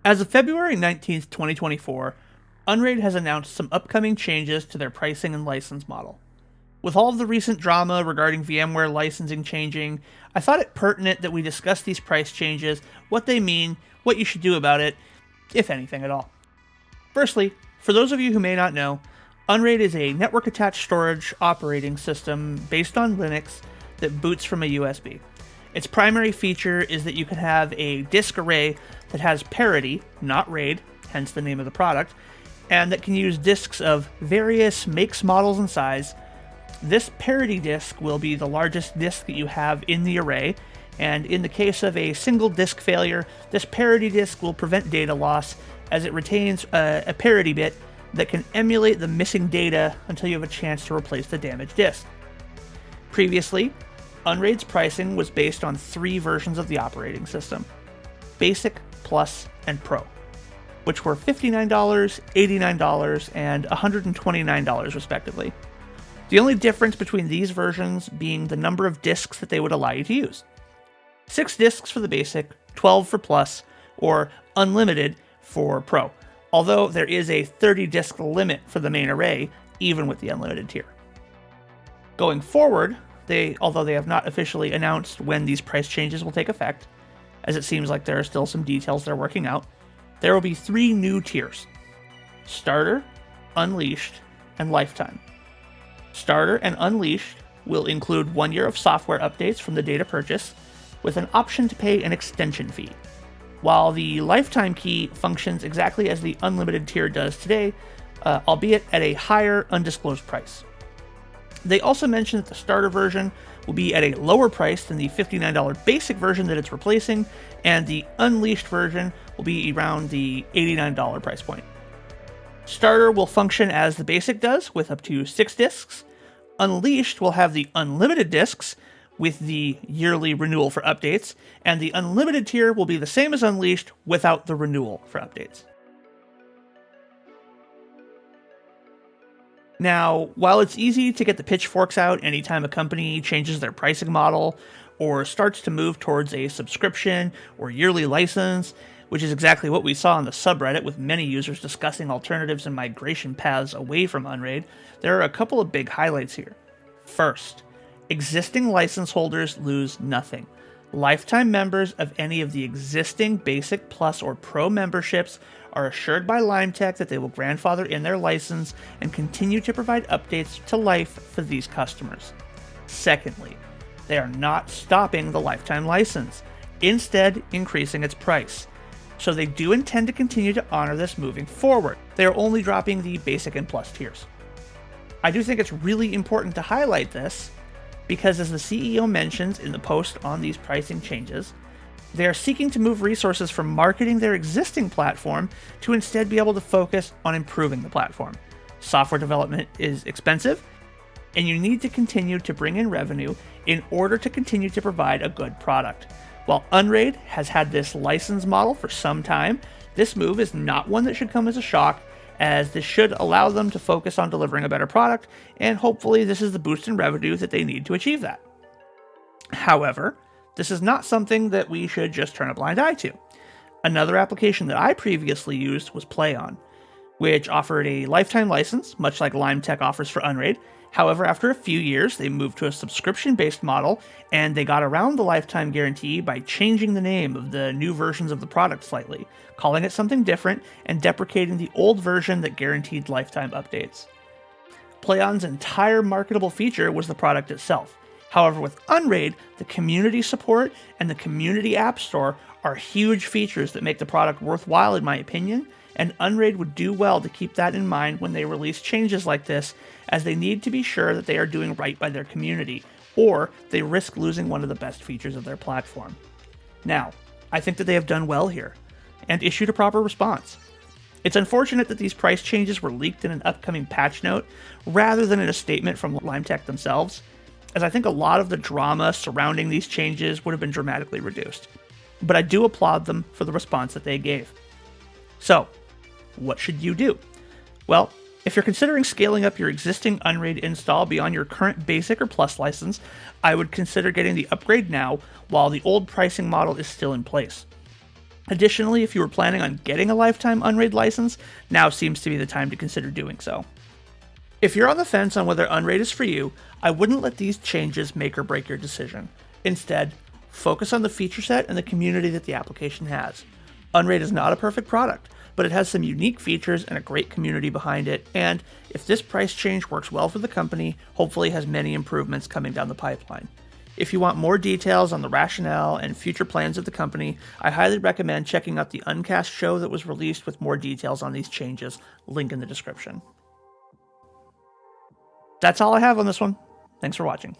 As of February 19th, 2024, Unraid has announced some upcoming changes to their pricing and license model. With all of the recent drama regarding VMware licensing changing, I thought it pertinent that we discuss these price changes, what they mean, what you should do about it, if anything at all. Firstly, for those of you who may not know, Unraid is a network-attached storage operating system based on Linux that boots from a USB. Its primary feature is that you can have a disk array that has parity, not RAID, hence the name of the product, and that can use disks of various makes, models, and size. This parity disk will be the largest disk that you have in the array, and in the case of a single disk failure, this parity disk will prevent data loss as it retains a parity bit that can emulate the missing data until you have a chance to replace the damaged disk. Previously, Unraid's pricing was based on 3 versions of the operating system: Basic, Plus, and Pro, which were $59, $89, and $129 respectively. The only difference between these versions being the number of disks that they would allow you to use. 6 disks for the Basic, 12 for Plus, or Unlimited for Pro, although there is a 30 disk limit for the main array, even with the Unlimited tier. Going forward, although they have not officially announced when these price changes will take effect, as it seems like there are still some details they're working out, there will be 3 new tiers: Starter, Unleashed, and Lifetime. Starter and Unleashed will include 1 year of software updates from the data purchase, with an option to pay an extension fee, while the Lifetime key functions exactly as the Unlimited tier does today, albeit at a higher undisclosed price. They also mentioned that the Starter version will be at a lower price than the $59 Basic version that it's replacing, and the Unleashed version will be around the $89 price point. Starter will function as the Basic does, with up to 6 disks. Unleashed will have the unlimited disks, with the yearly renewal for updates, and the Unlimited tier will be the same as Unleashed without the renewal for updates. Now, while it's easy to get the pitchforks out anytime a company changes their pricing model or starts to move towards a subscription or yearly license, which is exactly what we saw on the subreddit with many users discussing alternatives and migration paths away from Unraid, there are a couple of big highlights here. First, existing license holders lose nothing. Lifetime members of any of the existing Basic, Plus, or Pro memberships are assured by LimeTech that they will grandfather in their license and continue to provide updates to life for these customers. Secondly, they are not stopping the Lifetime license, instead increasing its price. So they do intend to continue to honor this moving forward. They are only dropping the Basic and Plus tiers. I do think it's really important to highlight this, because as the CEO mentions in the post on these pricing changes, they are seeking to move resources from marketing their existing platform to instead be able to focus on improving the platform. Software development is expensive, and you need to continue to bring in revenue in order to continue to provide a good product. While Unraid has had this license model for some time, this move is not one that should come as a shock, as this should allow them to focus on delivering a better product, and hopefully this is the boost in revenue that they need to achieve that. However, this is not something that we should just turn a blind eye to. Another application that I previously used was PlayOn, which offered a lifetime license, much like LimeTech offers for Unraid. However, after a few years, they moved to a subscription-based model, and they got around the lifetime guarantee by changing the name of the new versions of the product slightly, calling it something different, and deprecating the old version that guaranteed lifetime updates. PlayOn's entire marketable feature was the product itself. However, with Unraid, the community support and the community app store are huge features that make the product worthwhile in my opinion, and Unraid would do well to keep that in mind when they release changes like this, as they need to be sure that they are doing right by their community, or they risk losing one of the best features of their platform. Now, I think that they have done well here, and issued a proper response. It's unfortunate that these price changes were leaked in an upcoming patch note, rather than in a statement from LimeTech themselves, as I think a lot of the drama surrounding these changes would have been dramatically reduced. But I do applaud them for the response that they gave. So, what should you do? Well, if you're considering scaling up your existing Unraid install beyond your current Basic or Plus license, I would consider getting the upgrade now while the old pricing model is still in place. Additionally, if you were planning on getting a lifetime Unraid license, now seems to be the time to consider doing so. If you're on the fence on whether Unraid is for you, I wouldn't let these changes make or break your decision. Instead, focus on the feature set and the community that the application has. Unraid is not a perfect product, but it has some unique features and a great community behind it, and if this price change works well for the company, hopefully has many improvements coming down the pipeline. If you want more details on the rationale and future plans of the company, I highly recommend checking out the Uncast show that was released with more details on these changes, link in the description. That's all I have on this one. Thanks for watching.